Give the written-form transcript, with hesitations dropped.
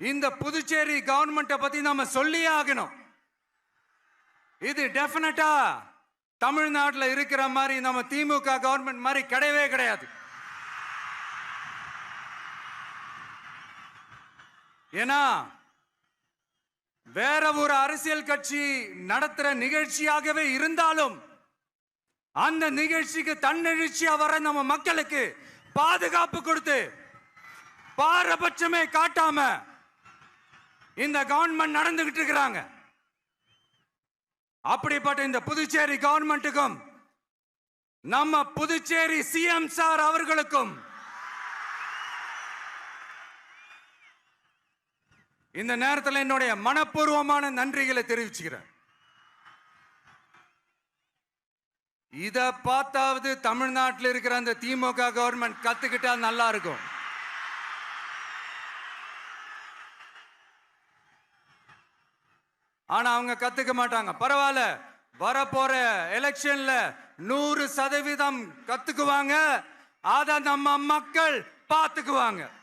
இந்த புதுச்சேரி கவர்மெண்ட்டை பத்தி நாம சொல்லியே ஆகணும். இது டெஃபினட்டா தமிழ்நாட்டில் இருக்கிற மாதிரி நம்ம திமுக கவர்மெண்ட் மாதிரி கிடையவே கிடையாது. ஏன்னா வேற ஒரு அரசியல் கட்சி நடத்துற நிகழ்ச்சியாகவே இருந்தாலும் அந்த நிகழ்ச்சிக்கு தன்னெழுச்சியா வர நம்ம மக்களுக்கு பாதுகாப்பு கொடுத்து பாரபட்சமே காட்டாம இந்த கவர்மெண்ட் நடந்துகிட்டு இருக்கிறாங்க. அப்படிப்பட்ட இந்த புதுச்சேரி கவர்மெண்ட்டுக்கும் நம்ம புதுச்சேரி சிஎம் சார் அவர்களுக்கும் இந்த நேரத்தில் என்னுடைய மனப்பூர்வமான நன்றிகளை தெரிவிச்சுக்கிறேன். இத பார்த்தாவது தமிழ்நாட்டில் இருக்கிற அந்த திமுக கவர்மெண்ட் கத்துக்கிட்டா நல்லா இருக்கும். ஆனா அவங்க கத்துக்க மாட்டாங்க. பரவாயில்ல, வரப்போற எலெக்ஷன்ல 100% கத்துக்குவாங்க. அத நம்ம மக்கள் பார்த்துக்குவாங்க.